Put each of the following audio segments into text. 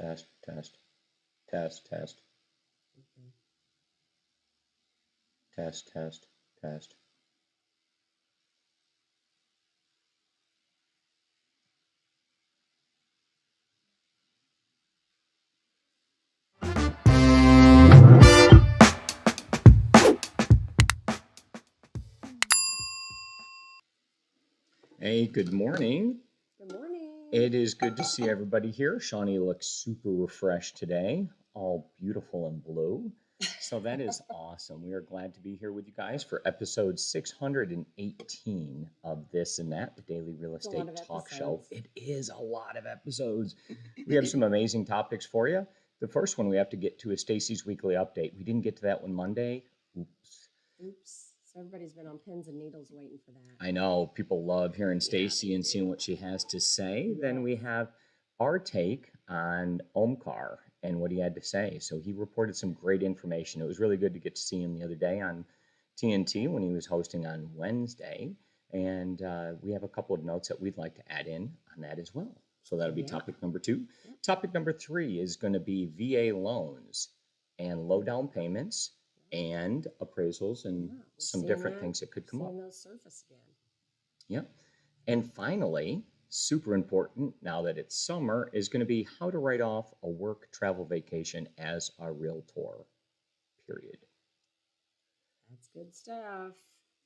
Test, test, test, test, Okay. test, test, test. Hey, good morning. Good morning. It is good to see everybody here. Shawnee looks super refreshed today, all beautiful and blue. So that is awesome. We are glad to be here with you guys for episode 618 of This and That, the Daily Real It's a lot Estate of Talk Show. episodes. It is a lot of episodes. We have some amazing topics for you. The first one we have to get to is Stacey's weekly update. We didn't get to that one Monday. Oops. Oops. So everybody's been on pins and needles waiting for that. I know people love hearing Stacey they and seeing do. what she has to say. Yeah. Then we have our take on Omkar and what he had to say. So he reported some great information. It was really good to get to see him the other day on TNT when he was hosting on Wednesday. And we have a couple of notes that we'd like to add in on that as well. So that'll be Yeah. topic number 2. Yep. Topic number 3 is going to be VA loans and low down payments and appraisals and Yeah, we're some seeing different that- things that could come up. Seeing those surface again. Yep. And finally, super important now that it's summer, is going to be how to write off a work travel vacation as a realtor, period. That's good stuff.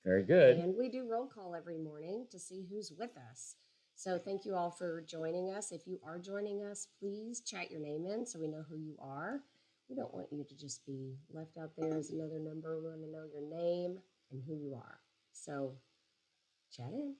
Very good. And we do roll call every morning to see who's with us. So thank you all for joining us. If you are joining us, please chat your name in so we know who you are. We don't want you to just be left out there as another number. We want to know your name and who you are. So chat in.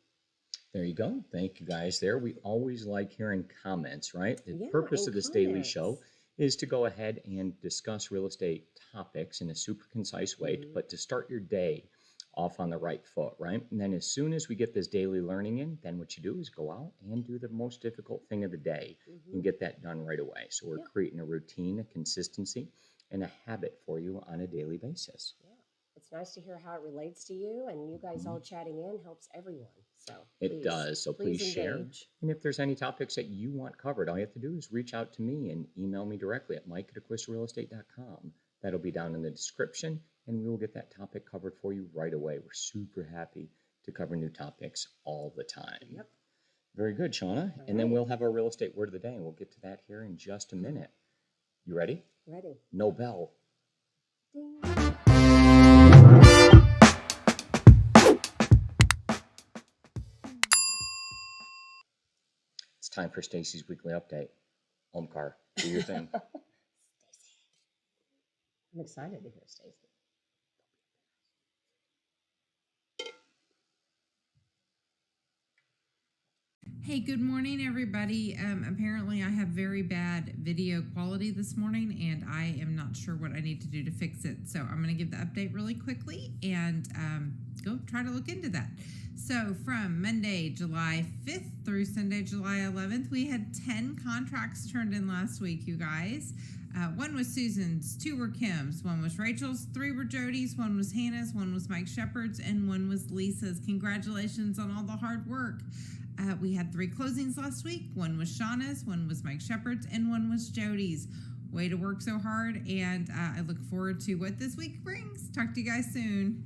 There you go. Thank you guys there. We always like hearing comments, right? The Yeah, purpose and of this daily comments. show is to go ahead and discuss real estate topics in a super concise way, Mhm. but to start your day off on the right foot, right? And then as soon as we get this daily learning in, then what you do is go out and do the most difficult thing of the day and get that done right away. So we're Yeah. creating a routine, a consistency, and a habit for you on a daily basis. Yeah. It's nice to hear how it relates to you, and you guys all chatting in helps everyone. So It does. So please share. engage. And if there's any topics that you want covered, all you have to do is reach out to me and email me directly at mike@acquistorealestate.com. That'll be down in the description, and we will get that topic covered for you right away. We're super happy to cover new topics all the time. Yep. Very good, Shauna. And then we'll have our real estate word of the day, and we'll get to that here in just a minute. You ready? Ready. No bell. Ding. It's time for Stacey's weekly update. Omkar, do your thing. Stacey. I'm excited to hear Stacey. Hey, good morning, everybody. Apparently, I have very bad video quality this morning, and I am not sure what I need to do to fix it. So I'm going to give the update really quickly and go try to look into that. So from Monday, July 5th through Sunday, July 11th, we had 10 contracts turned in last week, you guys. One was Susan's, 2 were Kim's, 1 was Rachel's, 3 were Jody's, 1 was Hannah's, 1 was Mike Shepard's, and 1 was Lisa's. Congratulations on all the hard work. We had 3 closings last week. 1 was Shauna's, 1 was Mike Shepard's, and 1 was Jody's. Way to work so hard, and I look forward to what this week brings. Talk to you guys soon.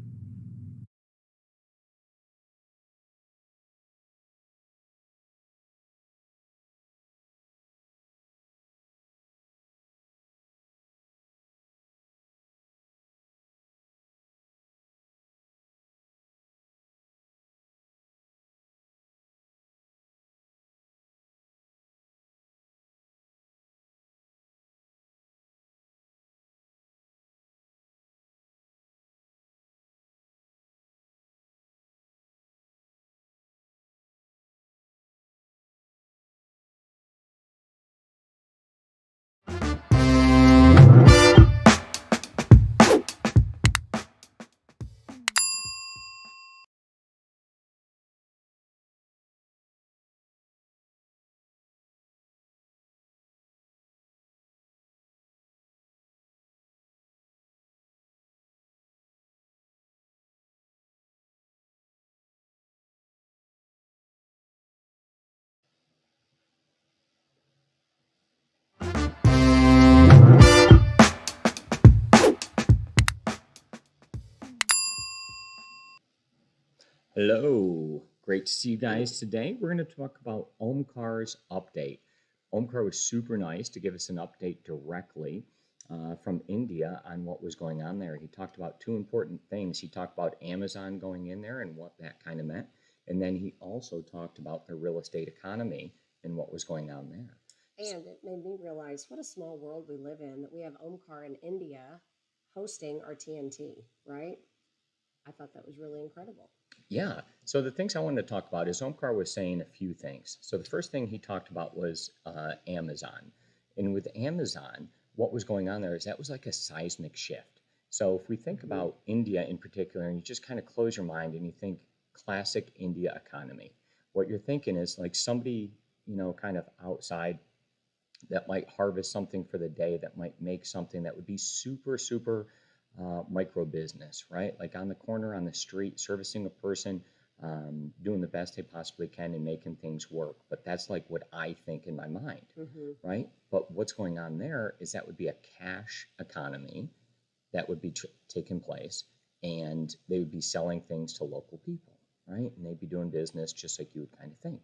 Hello. Great to see you guys today. We're going to talk about Omkar's update. Omkar was super nice to give us an update directly from India on what was going on there. He talked about two important things. He talked about Amazon going in there and what that kind of meant. And then he also talked about the real estate economy and what was going on there. And it made me realize what a small world we live in, that we have Omkar in India hosting our TNT, right? I thought that was really incredible. Yeah. So the things I wanted to talk about is Omkar was saying a few things. So the first thing he talked about was Amazon. And with Amazon, what was going on there is that was like a seismic shift. So if we think about India in particular, and you just kind of close your mind and you think classic India economy, what you're thinking is like somebody, kind of outside that might harvest something for the day, that might make something that would be super, super micro business, right? Like on the corner, on the street, servicing a person, doing the best they possibly can and making things work. But that's like what I think in my mind, right? But what's going on there is that would be a cash economy that would be taking place, and they would be selling things to local people, right? And they'd be doing business just like you would kind of think.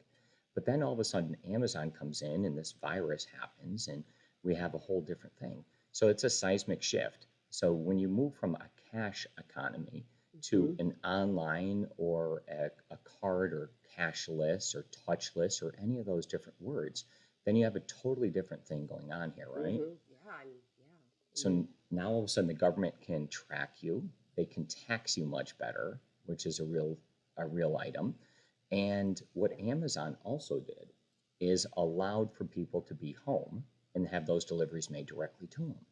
But then all of a sudden, Amazon comes in and this virus happens, and we have a whole different thing. So it's a seismic shift. So when you move from a cash economy to an online or a card or cashless or touchless or any of those different words, then you have a totally different thing going on here, right? Yeah. So now all of a sudden the government can track you. They can tax you much better, which is a real item. And what Amazon also did is allowed for people to be home and have those deliveries made directly to them.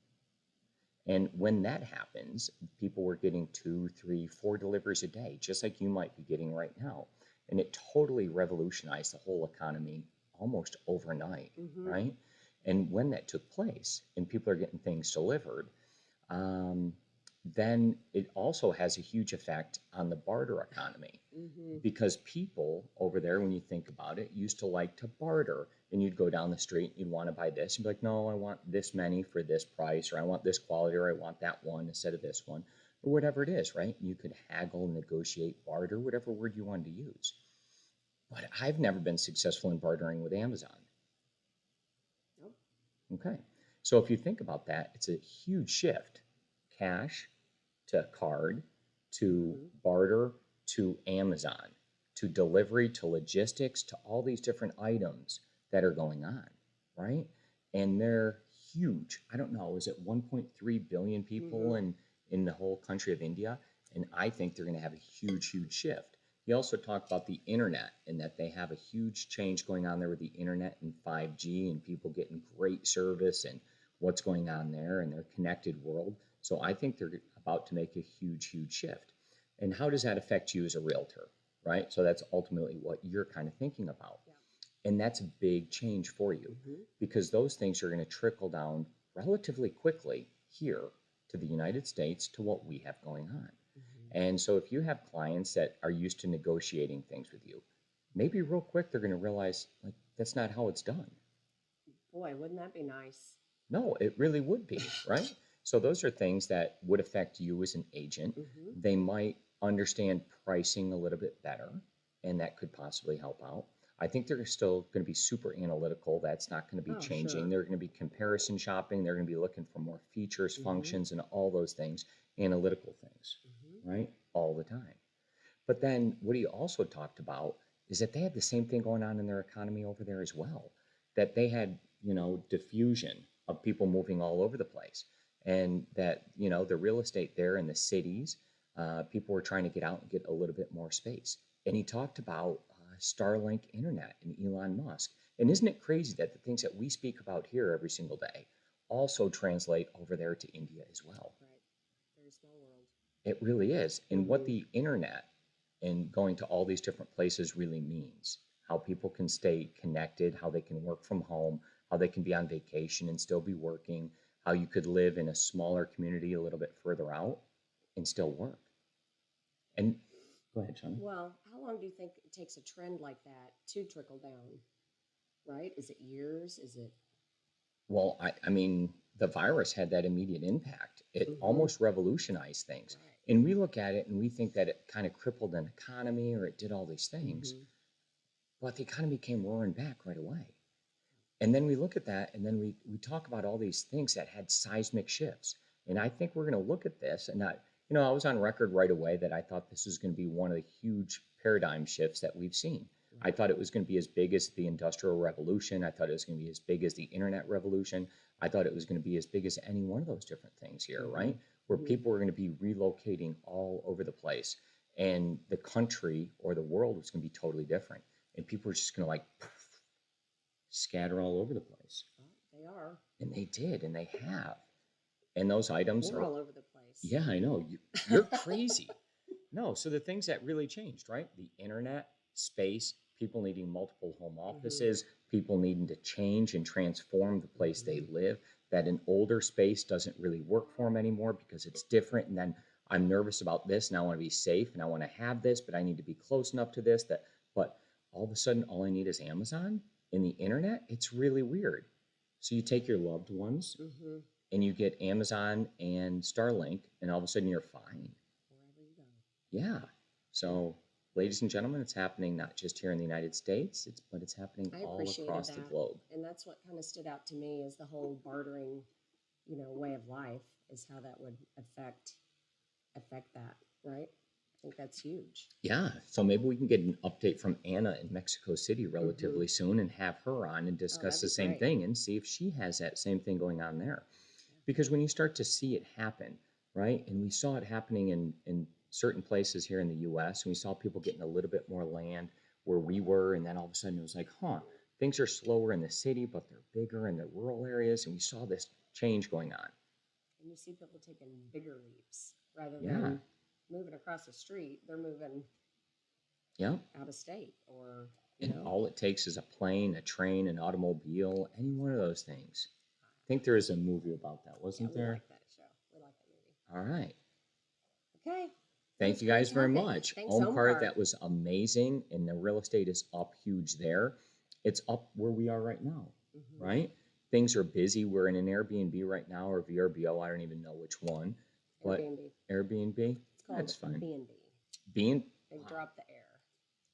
And when that happens, people were getting 2, 3, 4 deliveries a day, just like you might be getting right now. And it totally revolutionized the whole economy almost overnight, right? And when that took place and people are getting things delivered, then it also has a huge effect on the barter economy, because people over there, when you think about it, used to like to barter. And you'd go down the street, you'd want to buy this, you'd be like, no, I want this many for this price, or I want this quality, or I want that one instead of this one, or whatever it is, right? You could haggle, negotiate, barter, whatever word you wanted to use. But I've never been successful in bartering with Amazon. Nope. Okay. So if you think about that, it's a huge shift. Cash to card to barter to Amazon to delivery to logistics to all these different items that are going on, right? And they're huge. I don't know, is it 1.3 billion people in the whole country of India? And I think they're going to have a huge, huge shift. He also talked about the internet and that they have a huge change going on there with the internet and 5G and people getting great service and what's going on there in their connected world. So I think they're about to make a huge, huge shift. And how does that affect you as a realtor, right? So that's ultimately what you're kind of thinking about. Yeah. And that's a big change for you because those things are going to trickle down relatively quickly here to the United States to what we have going on. And so if you have clients that are used to negotiating things with you, maybe real quick they're going to realize like that's not how it's done. Boy, wouldn't that be nice? No, it really would be, right? So those are things that would affect you as an agent. They might understand pricing a little bit better, and that could possibly help out. I think they're still going to be super analytical. That's not going to be changing. Sure. They're going to be comparison shopping. They're going to be looking for more features, functions, and all those things, analytical things, right? All the time. But then what he also talked about is that they had the same thing going on in their economy over there as well, that they had, diffusion of people moving all over the place. And that, the real estate there in the cities, people were trying to get out and get a little bit more space. And he talked about Starlink internet and Elon Musk. And isn't it crazy that the things that we speak about here every single day also translate over there to India as well? Right. Very small world. It really is. And what the internet and going to all these different places really means, how people can stay connected, how they can work from home, how they can be on vacation and still be working, how you could live in a smaller community a little bit further out and still work. And go ahead, Shana. Well, how long do you think it takes a trend like that to trickle down? Right? Is it years? Is it? Well, I mean, the virus had that immediate impact. It almost revolutionized things. Right. And we look at it and we think that it kind of crippled an economy or it did all these things. But the economy came roaring back right away. And then we look at that and then we talk about all these things that had seismic shifts. And I think we're going to look at this and not, I was on record right away that I thought this was going to be one of the huge paradigm shifts that we've seen. I thought it was going to be as big as the Industrial Revolution. I thought it was going to be as big as the Internet Revolution. I thought it was going to be as big as any one of those different things here, right? Where people were going to be relocating all over the place. And the country or the world was going to be totally different. And people were just going to like scatter all over the place. They are. And they did, and they have. And those items We're are all over the place. Yeah, I know. You're crazy. No, so the things that really changed, right? The internet, space, people needing multiple home offices, people needing to change and transform the place they live, that an older space doesn't really work for them anymore because it's different. And then I'm nervous about this and I want to be safe and I want to have this, but I need to be close enough to this but all of a sudden all I need is Amazon and the internet. It's really weird. So you take your loved ones and you get Amazon and Starlink and all of a sudden you're fine. Wherever you go. Yeah. So, ladies and gentlemen, it's happening not just here in the United States, but it's happening all across the globe. And that's what kind of stood out to me is the whole bartering, way of life is how that would affect that, right? I think that's huge. Yeah. So maybe we can get an update from Anna in Mexico City relatively soon and have her on and discuss the same thing and see if she has that same thing going on there. Because when you start to see it happen, right? And we saw it happening in certain places here in the US, and we saw people getting a little bit more land where we were, and then all of a sudden it was like, things are slower in the city, but they're bigger in the rural areas, and we saw this change going on. And you see people taking bigger leaps rather than moving across the street, they're moving out of state or, all it takes is a plane, a train, an automobile, any one of those things. I think there is a movie about that, wasn't there? We like that show. We like that movie. All right. Okay. Thank you guys very much. Thanks, Omkar, that was amazing. And the real estate is up huge there. It's up where we are right now, right? Things are busy. We're in an Airbnb right now or VRBO. I don't even know which one. But Airbnb? It's called That's fine. B&B. They drop the air.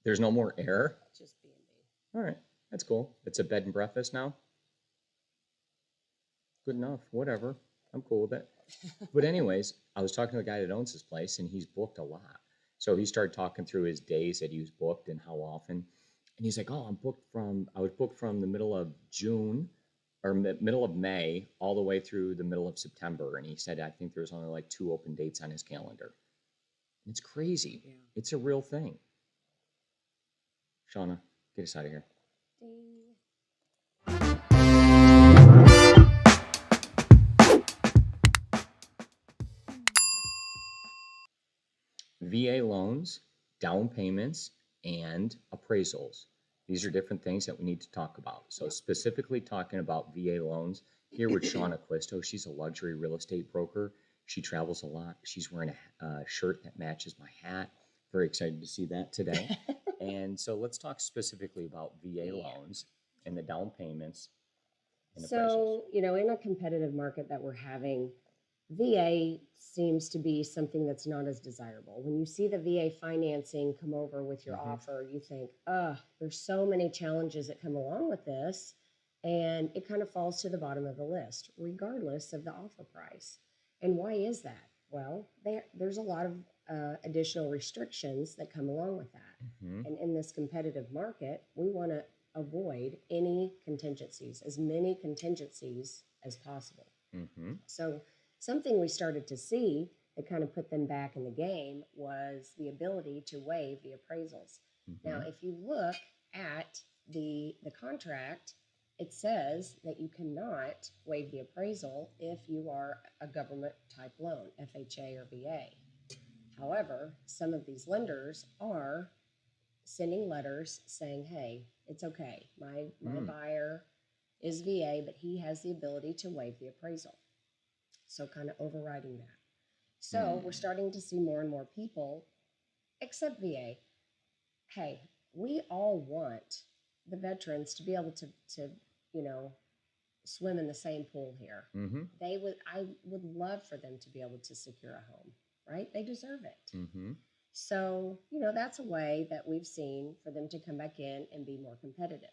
There's no more air? It's just B&B. All right. That's cool. It's a bed and breakfast now? Good enough. Whatever. I'm cool with it. But anyways, I was talking to a guy that owns this place and he's booked a lot. So he started talking through his days that he was booked and how often. And he's like, I was booked from the middle of June or middle of May all the way through the middle of September. And he said, I think there's only like 2 open dates on his calendar. It's crazy. Yeah. It's a real thing. Shana, get us out of here. VA loans, down payments, and appraisals. These are different things that we need to talk about. So specifically talking about VA loans, here with Shana Acquisto. She's a luxury real estate broker. She travels a lot. She's wearing a shirt that matches my hat. Very excited to see that today. And so let's talk specifically about VA loans and the down payments and appraisals. So, in a competitive market that we're having, VA seems to be something that's not as desirable. When you see the VA financing come over with your offer, you think, there's so many challenges that come along with this, and it kind of falls to the bottom of the list, regardless of the offer price. And why is that? Well, there's a lot of additional restrictions that come along with that. And in this competitive market, we want to avoid any contingencies, as many contingencies as possible. So something we started to see that kind of put them back in the game was the ability to waive the appraisals. Now, if you look at the contract, it says that you cannot waive the appraisal if you are a government type loan, FHA or VA. However, some of these lenders are sending letters saying, hey, it's okay. My buyer is VA, but he has the ability to waive the appraisal. So kind of overriding that. So we're starting to see more and more people, except VA. Hey, we all want the veterans to be able to swim in the same pool here. I would love for them to be able to secure a home, right? They deserve it. Mm-hmm. So, that's a way that we've seen for them to come back in and be more competitive.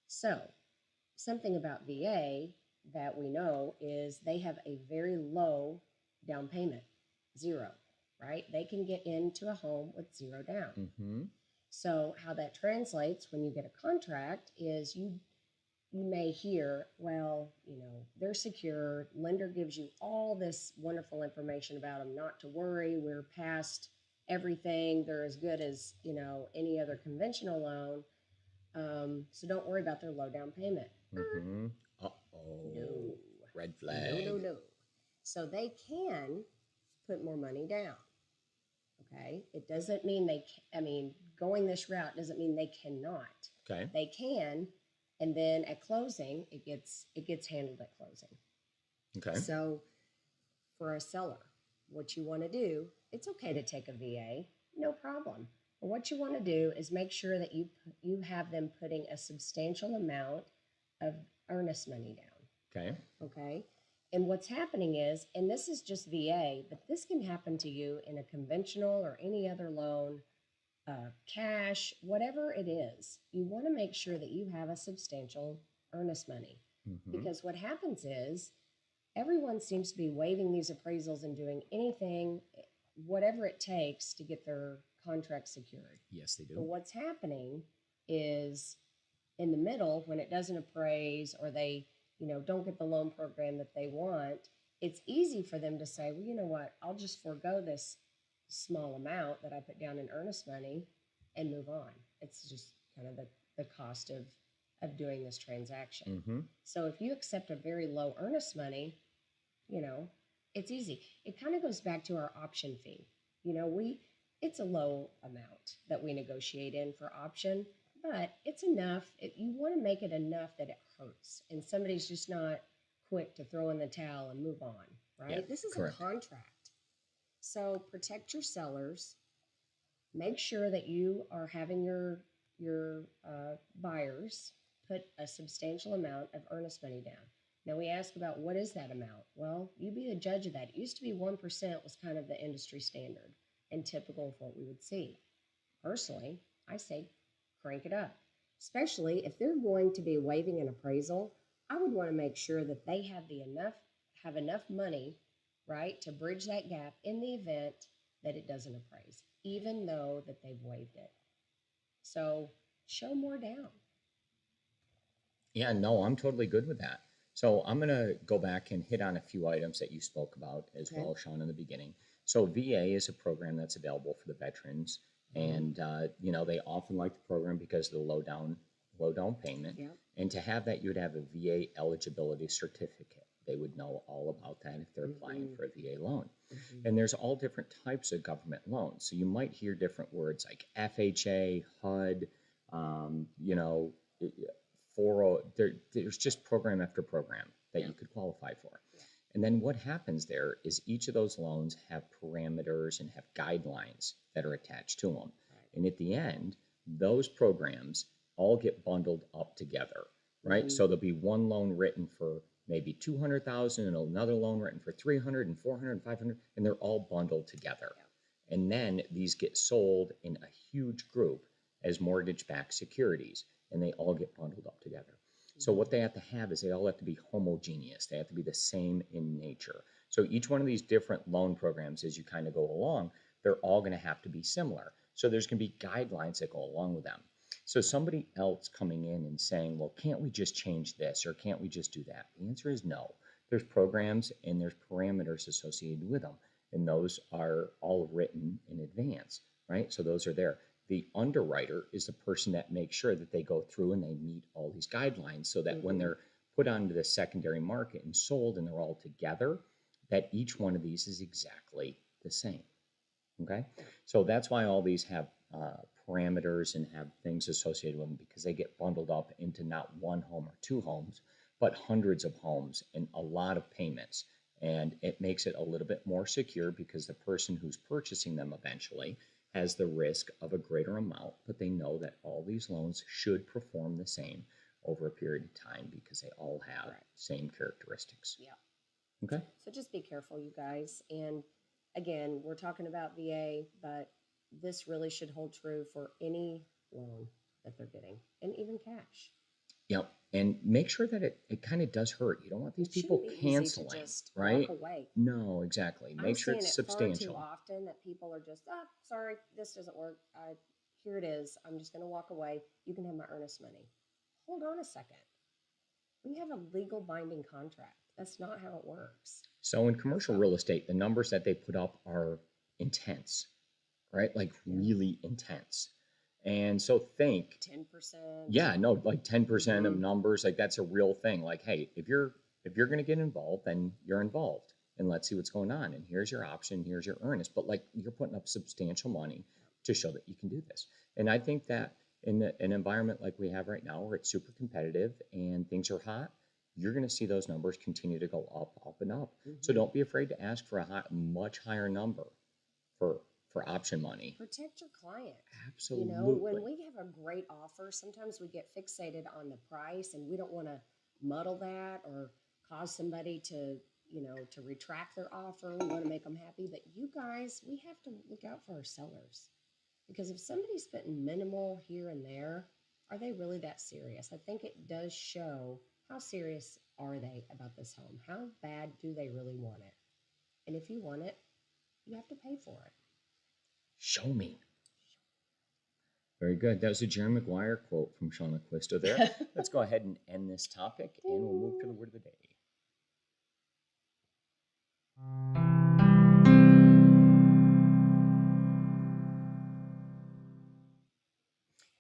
So, something about VA that we know is they have a very low down payment, zero, right? They can get into a home with zero down. Mm-hmm. So, how that translates when you get a contract is you may hear, well, they're secure. Lender gives you all this wonderful information about them, not to worry. We're past everything. They're as good as, any other conventional loan. So don't worry about their low down payment. Mm-hmm. Uh-oh. No. Red flag. No. So they can put more money down. Okay. It doesn't mean going this route doesn't mean they cannot. Okay. They can. And then at closing, it gets handled at closing. Okay. So for a seller, what you want to do, it's okay to take a VA, no problem. But what you want to do is make sure that you have them putting a substantial amount of earnest money down. Okay. Okay. And what's happening is, and this is just VA, but this can happen to you in a conventional or any other loan, cash, whatever it is. You want to make sure that you have a substantial earnest money. Mm-hmm. Because what happens is everyone seems to be waiving these appraisals and doing anything, whatever it takes to get their contract secured. Yes, they do. But what's happening is in the middle, when it doesn't appraise or they, don't get the loan program that they want, it's easy for them to say, well, you know what, I'll just forego this small amount that I put down in earnest money and move on. It's just kind of the cost of doing this transaction. Mm-hmm. So if you accept a very low earnest money, it's easy. It kind of goes back to our option fee. It's a low amount that we negotiate in for option, but it's enough. You want to make it enough that it hurts and somebody's just not quick to throw in the towel and move on, right? Yeah, this is correct. A contract. So protect your sellers. Make sure that you are having your buyers put a substantial amount of earnest money down. Now we ask about what is that amount? Well, you be the judge of that. It used to be 1% was kind of the industry standard and typical of what we would see. Personally, I say crank it up, especially if they're going to be waiving an appraisal. I would want to make sure that they have enough money, right, to bridge that gap in the event that it doesn't appraise, even though that they've waived it. So show more down. Yeah, no, I'm totally good with that. So I'm going to go back and hit on a few items that you spoke about as well, Sean, in the beginning. So VA is a program that's available for the veterans. And, they often like the program because of the low down payment. Yep. And to have that, you would have a VA eligibility certificate. They would know all about that if they're applying for a VA loan. Mm-hmm. And there's all different types of government loans. So you might hear different words like FHA, HUD, 40. There's just program after program that you could qualify for. Yeah. And then what happens there is each of those loans have parameters and have guidelines that are attached to them. Right. And at the end, those programs all get bundled up together, right? Mm-hmm. So there'll be one loan written for maybe 200,000 and another loan written for 300 and 400 and 500, and they're all bundled together. Yeah. And then these get sold in a huge group as mortgage-backed securities, and they all get bundled up together. Mm-hmm. So what they have to have is they all have to be homogeneous. They have to be the same in nature. So each one of these different loan programs, as you kind of go along, they're all going to have to be similar. So there's going to be guidelines that go along with them. So somebody else coming in and saying, well, can't we just change this or can't we just do that? The answer is no. There's programs and there's parameters associated with them. And those are all written in advance, right? So those are there. The underwriter is the person that makes sure that they go through and they meet all these guidelines so that when they're put onto the secondary market and sold and they're all together, that each one of these is exactly the same. Okay? So that's why all these have parameters and have things associated with them, because they get bundled up into not one home or two homes, but hundreds of homes and a lot of payments. And it makes it a little bit more secure because the person who's purchasing them eventually has the risk of a greater amount, but they know that all these loans should perform the same over a period of time because they all have same characteristics. Yeah. Okay. So just be careful, you guys. And again, we're talking about VA, but this really should hold true for any loan that they're getting, and even cash. Yep. And make sure that it kind of does hurt. You don't want these It people shouldn't be easy to canceling, just right? walk away. No, exactly. I'm Make sure seeing it's it far too substantial. often that people are just, oh, sorry, this doesn't work. Here it is. I'm just going to walk away. You can have my earnest money. Hold on a second. We have a legal binding contract. That's not how it works. So in commercial real estate, the numbers that they put up are intense, right? Like really intense. And so think 10%. yeah, no, like 10% of numbers, like that's a real thing. Like, hey, if you're going to get involved, then you're involved, and let's see what's going on. And here's your option, here's your earnest. But like you're putting up substantial money to show that you can do this. And I think that in an environment like we have right now, where it's super competitive and things are hot, you're going to see those numbers continue to go up and up. So don't be afraid to ask for a much higher number for option money. Protect your client. Absolutely. You know, when we have a great offer, sometimes we get fixated on the price, and we don't want to muddle that or cause somebody to, you know, to retract their offer. We want to make them happy. But you guys, we have to look out for our sellers, because if somebody's spending minimal here and there, are they really that serious? I think it does show how serious are they about this home? How bad do they really want it? And if you want it, you have to pay for it. Show me. Very good. That was a Jerry Maguire quote from Shana Acquisto there. Let's go ahead and end this topic, and we'll move to the word of the day.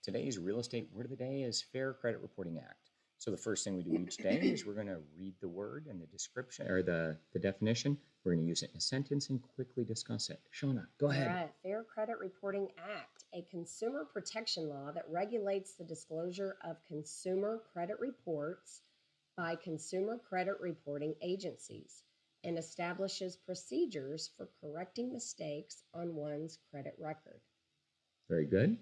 Today's real estate word of the day is Fair Credit Reporting Act. So the first thing we do each day is we're going to read the word and the description, or the definition. We're going to use it in a sentence and quickly discuss it. Shana, go ahead. All right. Fair Credit Reporting Act, a consumer protection law that regulates the disclosure of consumer credit reports by consumer credit reporting agencies and establishes procedures for correcting mistakes on one's credit record. Very good.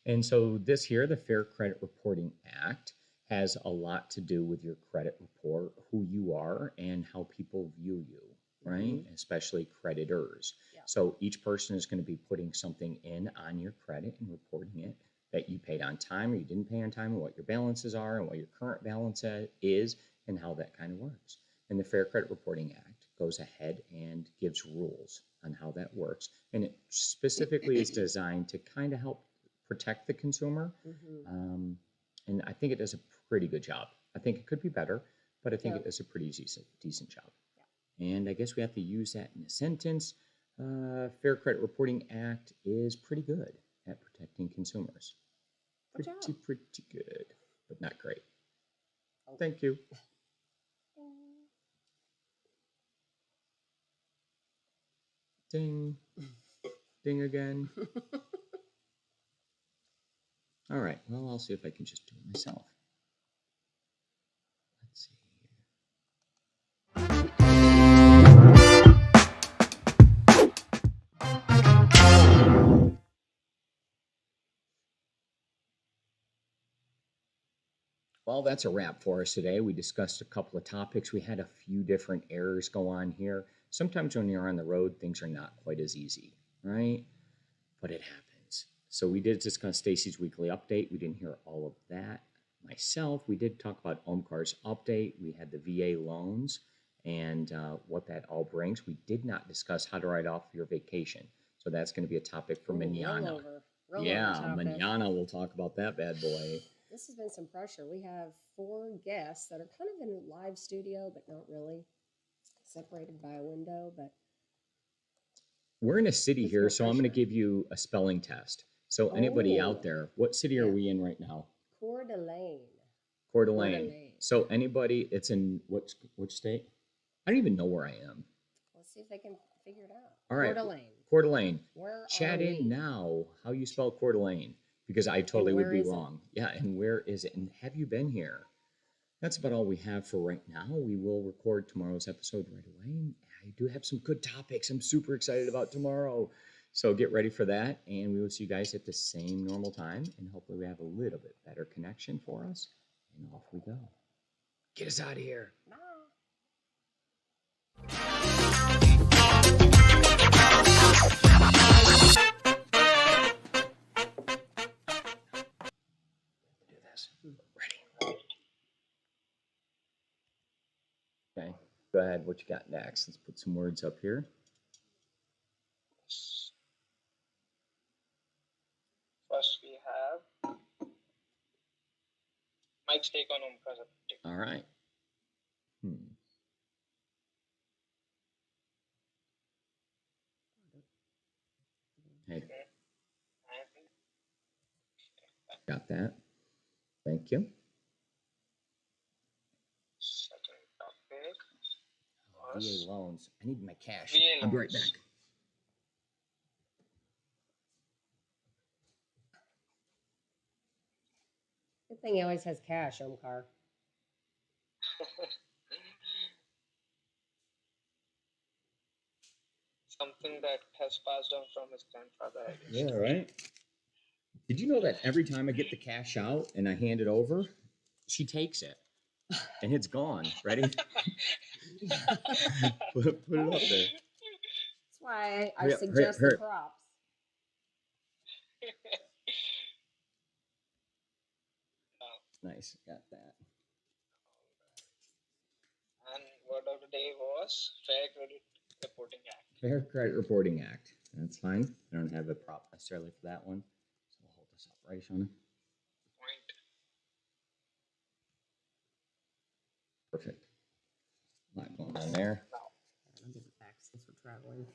And so this here, the Fair Credit Reporting Act, has a lot to do with your credit report, who you are, and how people view you, right? Especially creditors. Yeah. So each person is going to be putting something in on your credit and reporting it, that you paid on time or you didn't pay on time, and what your balances are and what your current balance is, and how that kind of works. And the Fair Credit Reporting Act goes ahead and gives rules on how that works. And it specifically is designed to kind of help protect the consumer. And I think it does a pretty good job. I think it could be better, but I think it does a pretty decent job. Yeah. And I guess we have to use that in a sentence. Fair Credit Reporting Act is pretty good at protecting consumers. Pretty good, but not great. Oh. Thank you. Ding. Ding again. All right, well, I'll see if I can just do it myself. Let's see here. Well, that's a wrap for us today. We discussed a couple of topics. We had a few different errors go on here. Sometimes when you're on the road, things are not quite as easy, right? But it happens. So we did discuss Stacey's weekly update. We didn't hear all of that myself. We did talk about Omkar's update. We had the VA loans and what that all brings. We did not discuss how to write off your vacation. So that's going to be a topic for manana. Manana we'll talk about that bad boy. This has been some pressure. We have 4 guests that are kind of in a live studio, but not really, separated by a window. But we're in a city here, so I'm going to give you a spelling test. So anybody out there, what city are we in right now? Coeur d'Alene. Coeur d'Alene. So anybody, it's in which state? I don't even know where I am. Let's see if they can figure it out. All right. Coeur d'Alene. Coeur d'Alene. Where Chat are in we? now how you spell Coeur d'Alene, because I totally would be wrong. Yeah, and where is it? And have you been here? That's about all we have for right now. We will record tomorrow's episode right away. I do have some good topics I'm super excited about tomorrow. So get ready for that, and we will see you guys at the same normal time, and hopefully we have a little bit better connection for us, and off we go. Get us out of here. Bye. Do this. Ready. Okay, go ahead. What you got next? Let's put some words up here. First, we have Mike's take on Omkar's update. All right. Hey, got that. Thank you. Second topic VA was loans. I need my cash. VA I'll be right loans. back. Good thing he always has cash, Omkar. Something that has passed down from his grandfather, I guess. Yeah, right. Did you know that every time I get the cash out and I hand it over, she takes it and it's gone. Ready? put it up there. That's why I Hurry up, suggest hurry the up. props. Nice, got that. And word of the day was Fair Credit Reporting Act. Fair Credit Reporting Act. That's fine. I don't have a prop necessarily for that one. So we'll hold this up, right, Shana? Point. Perfect. A lot going on there. I'll give it back since we're traveling.